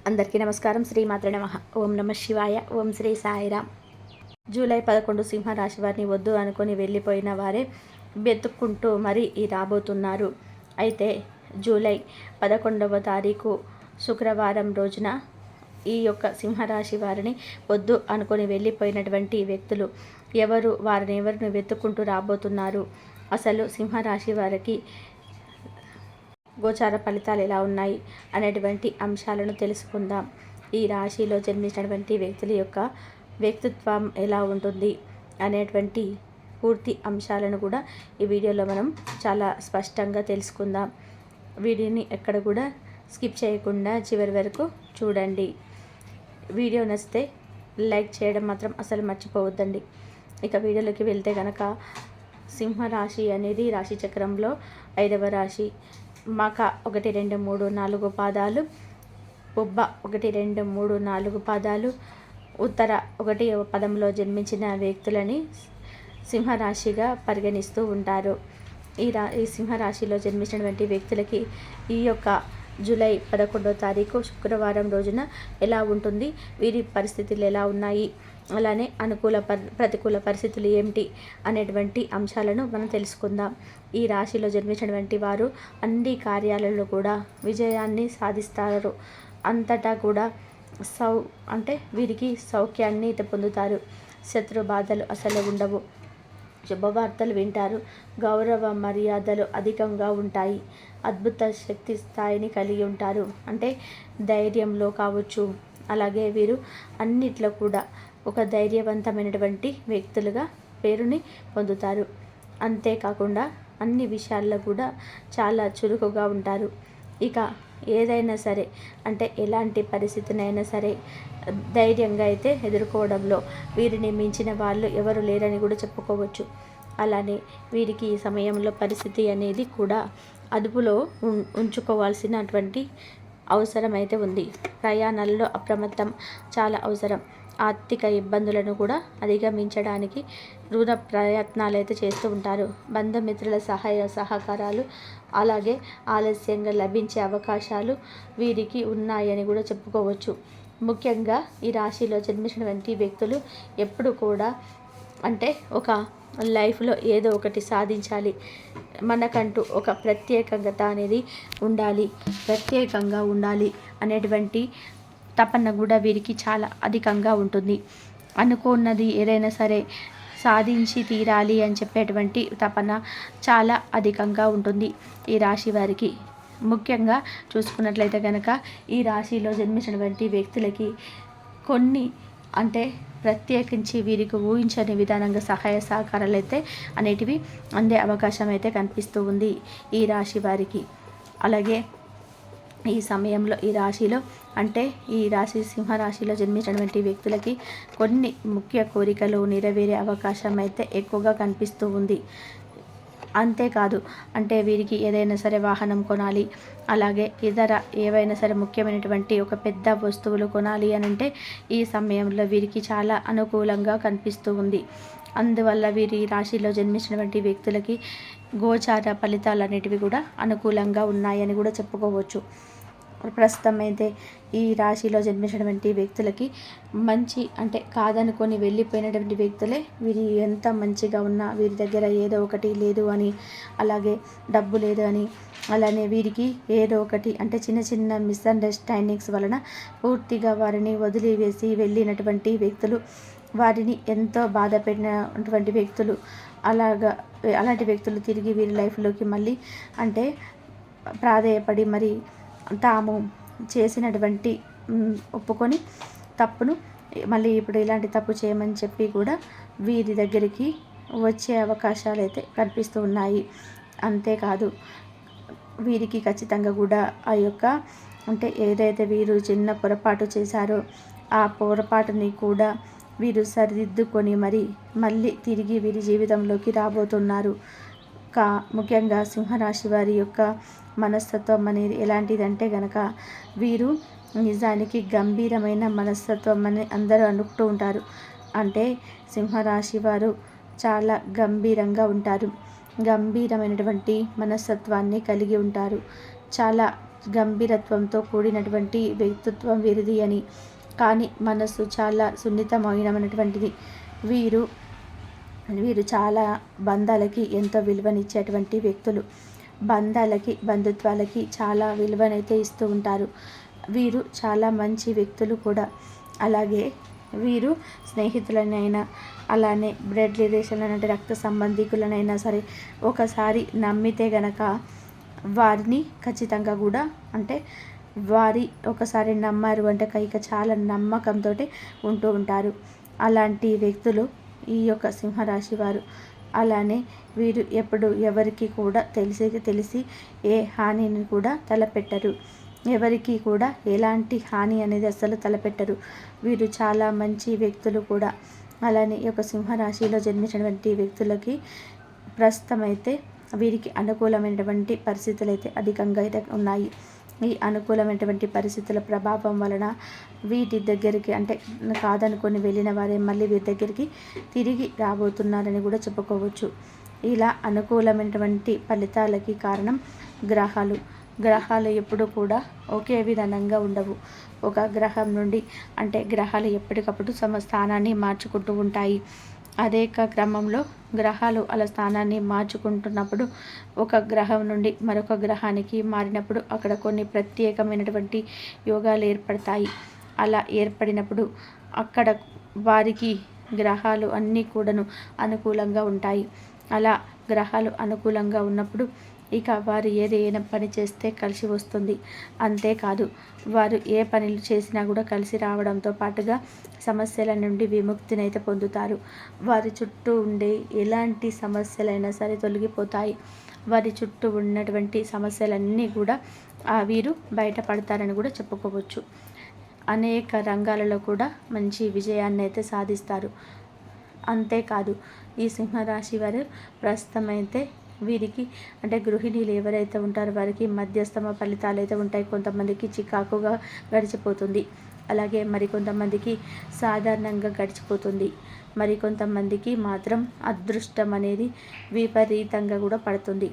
అందరికీ నమస్కారం. శ్రీమాత్రే నమః. ఓం నమ శివాయ. ఓం శ్రీ సాయిరామ్. జూలై 11 సింహరాశి వారిని వద్దు అనుకొని వెళ్ళిపోయిన వారే వెతుక్కుంటూ మరీ రాబోతున్నారు. అయితే జూలై 11వ తారీఖు శుక్రవారం రోజున ఈ యొక్క సింహరాశి వారిని వద్దు అనుకొని వెళ్ళిపోయినటువంటి వ్యక్తులు వారిని ఎవరిని వెతుక్కుంటూ రాబోతున్నారు. అసలు సింహరాశి వారికి గోచార ఫలితాలు ఎలా ఉన్నాయి అనేటువంటి అంశాలను తెలుసుకుందాం. ఈ రాశిలో జన్మించినటువంటి వ్యక్తుల యొక్క వ్యక్తిత్వం ఎలా ఉంటుంది అనేటువంటి పూర్తి అంశాలను కూడా ఈ వీడియోలో మనం చాలా స్పష్టంగా తెలుసుకుందాం. వీడియోని ఎక్కడ కూడా స్కిప్ చేయకుండా చివరి వరకు చూడండి. వీడియో నచ్చితే లైక్ చేయడం మాత్రం అసలు మర్చిపోవద్దండి. ఇక వీడియోలోకి వెళ్తే కనుక సింహరాశి అనేది రాశి చక్రంలో 5వ రాశి. మక 1, 2, 3, 4 పాదాలు, పుబ్బ 1, 2, 3, 4 పాదాలు, ఉత్తర 1వ పదంలో జన్మించిన వ్యక్తులని సింహరాశిగా పరిగణిస్తూ ఉంటారు. ఈ సింహరాశిలో జన్మించినటువంటి వ్యక్తులకి ఈ యొక్క జూలై 11వ తారీఖు శుక్రవారం రోజున ఎలా ఉంటుంది, వీరి పరిస్థితులు ఎలా ఉన్నాయి, అలానే ప్రతికూల పరిస్థితులు ఏమిటి అనేటువంటి అంశాలను మనం తెలుసుకుందాం. ఈ రాశిలో జన్మించినటువంటి వారు అన్ని కార్యాలలో కూడా విజయాన్ని సాధిస్తారు. అంతటా కూడా వీరికి సౌఖ్యాన్ని పొందుతారు. శత్రు బాధలు అసలు ఉండవు. శుభవార్తలు వింటారు. గౌరవ మర్యాదలు అధికంగా ఉంటాయి. అద్భుత శక్తి స్థాయిని కలిగి ఉంటారు. అంటే ధైర్యంలో కావచ్చు, అలాగే వీరు అన్నిట్లో కూడా ఒక ధైర్యవంతమైనటువంటి వ్యక్తులుగా పేరుని పొందుతారు. అంతేకాకుండా అన్ని విషయాల్లో కూడా చాలా చురుకుగా ఉంటారు. ఇక ఏదైనా సరే, అంటే ఎలాంటి పరిస్థితినైనా సరే ధైర్యంగా అయితే ఎదుర్కోవడంలో వీరిని మించిన వాళ్ళు ఎవరు లేరని కూడా చెప్పుకోవచ్చు. అలానే వీరికి ఈ సమయంలో పరిస్థితి అనేది కూడా అదుపులో ఉంచుకోవాల్సినటువంటి అవసరం అయితే ఉంది. ప్రయాణాలలో అప్రమత్తం చాలా అవసరం. ఆర్థిక ఇబ్బందులను కూడా అధిగమించడానికి రుణ ప్రయత్నాలు అయితే చేస్తూ ఉంటారు. బంధుమిత్రుల సహాయ సహకారాలు, అలాగే ఆలస్యంగా లభించే అవకాశాలు వీరికి ఉన్నాయని కూడా చెప్పుకోవచ్చు. ముఖ్యంగా ఈ రాశిలో జన్మించినటువంటి వ్యక్తులు ఎప్పుడు కూడా అంటే ఒక లైఫ్లో ఏదో ఒకటి సాధించాలి, మనకంటూ ఒక ప్రత్యేకత అనేది ప్రత్యేకంగా ఉండాలి అనేటువంటి తపన కూడా వీరికి చాలా అధికంగా ఉంటుంది. అనుకున్నది ఏదైనా సరే సాధించి తీరాలి అని చెప్పేటువంటి తపన చాలా అధికంగా ఉంటుంది ఈ రాశి వారికి. ముఖ్యంగా చూసుకున్నట్లయితే కనుక ఈ రాశిలో జన్మించినటువంటి వ్యక్తులకి కొన్ని ప్రత్యేకించి వీరికి ఊహించని విధానంగా సహాయ సహకారాలు అయితే అనేటివి అందే అవకాశం అయితే కనిపిస్తూ ఉంది ఈ రాశి వారికి. అలాగే ఈ సమయంలో ఈ రాశి సింహరాశిలో జన్మించినటువంటి వ్యక్తులకి కొన్ని ముఖ్య కోరికలు నెరవేరే అవకాశం అయితే ఎక్కువగా కనిపిస్తూ ఉంది. అంతేకాదు, వీరికి ఏదైనా సరే వాహనం కొనాలి, అలాగే ఇతర ఏవైనా సరే ముఖ్యమైనటువంటి ఒక పెద్ద వస్తువులు కొనాలి అని ఈ సమయంలో వీరికి చాలా అనుకూలంగా కనిపిస్తూ ఉంది. అందువల్ల వీరి రాశిలో జన్మించినటువంటి వ్యక్తులకి గోచార ఫలితాలు అనేటివి కూడా అనుకూలంగా ఉన్నాయని కూడా చెప్పుకోవచ్చు. ప్రస్తుతం అయితే ఈ రాశిలో జన్మించినటువంటి వ్యక్తులకి మంచి కాదనుకొని వెళ్ళిపోయినటువంటి వ్యక్తులే వీరి ఎంత మంచిగా ఉన్నా వీరి దగ్గర ఏదో ఒకటి లేదు అని, అలాగే డబ్బు లేదు అని, అలానే వీరికి ఏదో ఒకటి చిన్న చిన్న మిస్అండర్స్టాండింగ్స్ వలన పూర్తిగా వారిని వదిలివేసి వెళ్ళినటువంటి వ్యక్తులు, వారిని ఎంతో బాధ పెట్టినటువంటి వ్యక్తులు, అలాంటి వ్యక్తులు తిరిగి వీరి లైఫ్లోకి మళ్ళీ ప్రాధేయపడి మరి తాము చేసినటువంటి ఒప్పుకొని తప్పును మళ్ళీ ఇప్పుడు ఇలాంటి తప్పు చేయమని చెప్పి కూడా వీరి దగ్గరికి వచ్చే అవకాశాలు అయితే కనిపిస్తూ ఉన్నాయి. అంతేకాదు, వీరికి ఖచ్చితంగా కూడా ఆ యొక్క ఏదైతే వీరు చిన్న పొరపాటు చేశారో ఆ పొరపాటుని కూడా వీరు సరిదిద్దుకొని మళ్ళీ తిరిగి వీరి జీవితంలోకి రాబోతున్నారు. ముఖ్యంగా సింహరాశి వారి యొక్క మనస్తత్వం అనేది ఎలాంటిదంటే గనక వీరు నిజానికి గంభీరమైన మనస్తత్వం అని అందరూ అనుకుంటూ ఉంటారు. సింహరాశి వారు చాలా గంభీరంగా ఉంటారు. గంభీరమైనటువంటి మనస్తత్వాన్ని కలిగి ఉంటారు. చాలా గంభీరత్వంతో కూడినటువంటి వ్యక్తిత్వం వీరిది అని. కానీ మనస్సు చాలా సున్నితమైనటువంటిది. వీరు వీరు చాలా బంధాలకి ఎంతో విలువనిచ్చేటువంటి వ్యక్తులు. బంధాలకి బంధుత్వాలకి చాలా విలువనైతే ఇస్తూ ఉంటారు. వీరు చాలా మంచి వ్యక్తులు కూడా. అలాగే వీరు స్నేహితులనైనా అలానే బ్లడ్ రిలేషన్ అంటే రక్త సంబంధికులనైనా సరే ఒకసారి నమ్మితే గనక వారిని ఖచ్చితంగా కూడా అంటే వారి ఒకసారి నమ్మారు అంటే ఇక చాలా నమ్మకంతో ఉంటూ ఉంటారు. అలాంటి వ్యక్తులు ఈ యొక్క సింహరాశి వారు. అలానే వీరు ఎప్పుడు ఎవరికి కూడా తెలిసి ఏ హానిని కూడా తలపెట్టరు. ఎవరికి కూడా ఎలాంటి హాని అనేది అస్సలు తలపెట్టరు. వీరు చాలా మంచి వ్యక్తులు కూడా. అలానే ఈ యొక్క సింహరాశిలో జన్మించినటువంటి వ్యక్తులకి ప్రస్తుతం అయితే వీరికి అనుకూలమైనటువంటి పరిస్థితులు అయితే అధికంగా అయితే ఉన్నాయి. ఈ అనుకూలమైనటువంటి పరిస్థితుల ప్రభావం వలన వీటి దగ్గరికి అంటే కాదనుకొని వెళ్ళిన వారే మళ్ళీ వీరి దగ్గరికి తిరిగి రాబోతున్నారని కూడా చెప్పుకోవచ్చు. ఇలా అనుకూలమైనటువంటి ఫలితాలకి కారణం గ్రహాలు. గ్రహాలు ఎప్పుడు కూడా ఒకే విధంగా ఉండవు. ఒక గ్రహం నుండి అంటే గ్రహాలు ఎప్పటికప్పుడు తమ స్థానాన్ని మార్చుకుంటూ ఉంటాయి. అదే క్రమంలో గ్రహాలు అలా స్థానాన్ని మార్చుకుంటున్నప్పుడు ఒక గ్రహం నుండి మరొక గ్రహానికి మారినప్పుడు అక్కడ కొన్ని ప్రత్యేకమైనటువంటి యోగాలు ఏర్పడతాయి. అలా ఏర్పడినప్పుడు అక్కడ వారికి గ్రహాలు అన్నీ కూడాను అనుకూలంగా ఉంటాయి. అలా గ్రహాలు అనుకూలంగా ఉన్నప్పుడు ఇక వారు ఏదైనా పని చేస్తే కలిసి వస్తుంది. అంతేకాదు వారు ఏ పనులు చేసినా కూడా కలిసి రావడంతో పాటుగా సమస్యల నుండి విముక్తినైతే పొందుతారు. వారి చుట్టూ ఉండే ఎలాంటి సమస్యలైనా సరే తొలగిపోతాయి. వారి చుట్టూ ఉన్నటువంటి సమస్యలన్నీ కూడా వీరు బయటపడతారని కూడా చెప్పుకోవచ్చు. అనేక రంగాలలో కూడా మంచి విజయాన్ని అయితే సాధిస్తారు. అంతేకాదు ఈ సింహరాశి వారు ప్రస్తుతం అయితే వీరికి అంటే గృహిణీలు ఎవరైతే ఉంటారో వారికి మధ్యస్థమ ఫలితాలు అయితే ఉంటాయి. కొంతమందికి చికాకుగా గడిచిపోతుంది. అలాగే మరికొంతమందికి సాధారణంగా గడిచిపోతుంది. మరికొంతమందికి మాత్రం అదృష్టం అనేది విపరీతంగా కూడా పడుతుంది.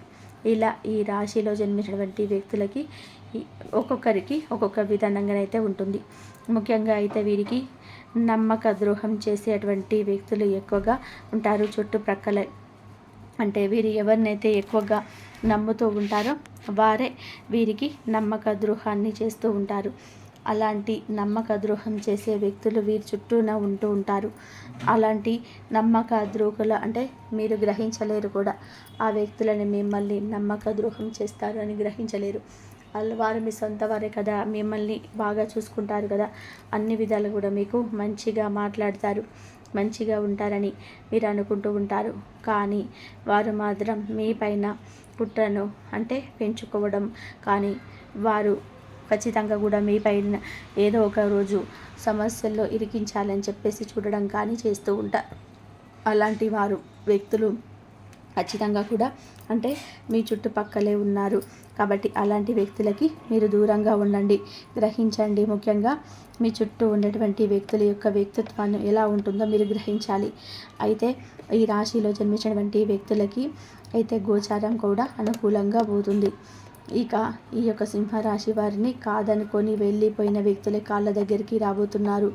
ఇలా ఈ రాశిలో జన్మించినటువంటి వ్యక్తులకి ఒక్కొక్కరికి ఒక్కొక్క విధానంగానైతే ఉంటుంది. ముఖ్యంగా అయితే వీరికి నమ్మక ద్రోహం చేసేటువంటి వ్యక్తులు ఎక్కువగా ఉంటారు చుట్టుప్రక్కల. అంటే వీరు ఎవరినైతే ఎక్కువగా నమ్ముతూ ఉంటారో వారే వీరికి నమ్మక ద్రోహాన్ని చేస్తూ ఉంటారు. అలాంటి నమ్మక ద్రోహం చేసే వ్యక్తులు వీరి చుట్టూన ఉంటూ ఉంటారు. అలాంటి నమ్మక ద్రోహుల అంటే మీరు గ్రహించలేరు కూడా. ఆ వ్యక్తులని మిమ్మల్ని నమ్మక ద్రోహం చేస్తారు అని గ్రహించలేరు. వారు మీ సొంత వారే కదా, మిమ్మల్ని బాగా చూసుకుంటారు కదా, అన్ని విధాలు కూడా మీకు మంచిగా మాట్లాడతారు, మంచిగా ఉంటారని మీరు అనుకుంటూ ఉంటారు. కానీ వారు మాత్రం మీ పైన కుట్రను అంటే పెంచుకోవడం కానీ వారు ఖచ్చితంగా కూడా మీ పైన ఏదో ఒక రోజు సమస్యల్లో ఇరికించాలని చెప్పేసి చూడడం కానీ చేస్తూ ఉంటారు. అలాంటి వారు వ్యక్తులు ఖచ్చితంగా కూడా అంటే మీ చుట్టుపక్కలే ఉన్నారు. కాబట్టి అలాంటి వ్యక్తులకి మీరు దూరంగా ఉండండి, గ్రహించండి. ముఖ్యంగా మీ చుట్టూ ఉన్నటువంటి వ్యక్తుల యొక్క వ్యక్తిత్వాన్ని ఎలా ఉంటుందో మీరు గ్రహించాలి. అయితే ఈ రాశిలో జన్మించినటువంటి వ్యక్తులకి అయితే గోచారం కూడా అనుకూలంగా పోతుంది. ఇక ఈ యొక్క సింహరాశి వారిని కాదనుకొని వెళ్ళిపోయిన వ్యక్తులే కాళ్ళ దగ్గరికి రాబోతున్నారు.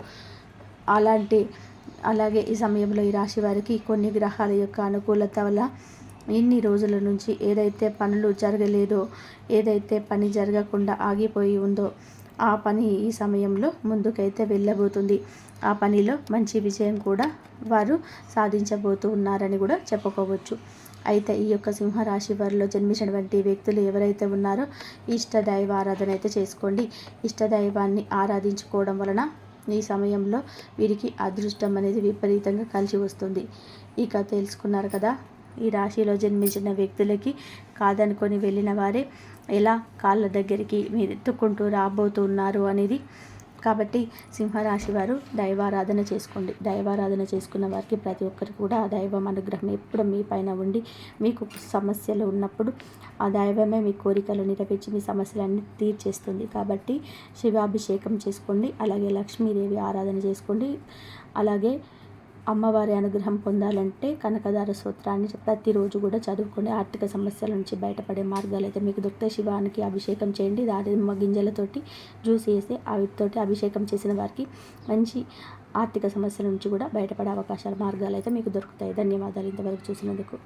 అలాగే ఈ సమయంలో ఈ రాశి వారికి కొన్ని గ్రహాల యొక్క అనుకూలత వల్ల ఇన్ని రోజుల నుంచి ఏదైతే పనులు జరగలేదో, ఏదైతే పని జరగకుండా ఆగిపోయి ఉందో ఆ పని ఈ సమయంలో ముందుకైతే వెళ్ళబోతుంది. ఆ పనిలో మంచి విజయం కూడా వారు సాధించబోతూ ఉన్నారని కూడా చెప్పుకోవచ్చు. అయితే ఈ యొక్క సింహరాశి వారిలో జన్మించినటువంటి వ్యక్తులు ఎవరైతే ఉన్నారో ఇష్టదైవ ఆరాధన అయితే చేసుకోండి. ఇష్టదైవాన్ని ఆరాధించుకోవడం వలన ఈ సమయంలో వీరికి అదృష్టం అనేది విపరీతంగా కలిసి వస్తుంది. ఇక తెలుసుకున్నారు కదా, ఈ రాశిలో జన్మించిన వ్యక్తులకి కాదనుకొని వెళ్ళిన వారే ఎలా కాళ్ళ దగ్గరికి మీరు ఎత్తుకుంటూ రాబోతున్నారు అనేది. కాబట్టి సింహరాశి వారు దైవారాధన చేసుకోండి. దైవారాధన చేసుకున్న వారికి ప్రతి ఒక్కరికి కూడా ఆ దైవం అనుగ్రహం ఎప్పుడు మీ పైన ఉండి మీకు సమస్యలు ఉన్నప్పుడు ఆ దైవమే మీ కోరికలు నెరవేర్చి మీ సమస్యలన్నీ తీర్చేస్తుంది. కాబట్టి శివాభిషేకం చేసుకోండి. అలాగే లక్ష్మీదేవి ఆరాధన చేసుకోండి. అలాగే అమ్మవారి అనుగ్రహం పొందాలంటే కనకదార స్తోత్రాన్ని ప్రతిరోజు కూడా చదువుకొని ఆర్థిక సమస్యల నుంచి బయటపడే మార్గాలు అయితే మీకు దొరికితే శివానికి అభిషేకం చేయండి. దానిమ్మ గింజలతోటి జ్యూస్ వేసి వాటితోటి అభిషేకం చేసిన వారికి మంచి ఆర్థిక సమస్యల నుంచి కూడా బయటపడే మార్గాలు అయితే మీకు దొరుకుతాయి. ధన్యవాదాలు ఇంతవరకు చూసినందుకు.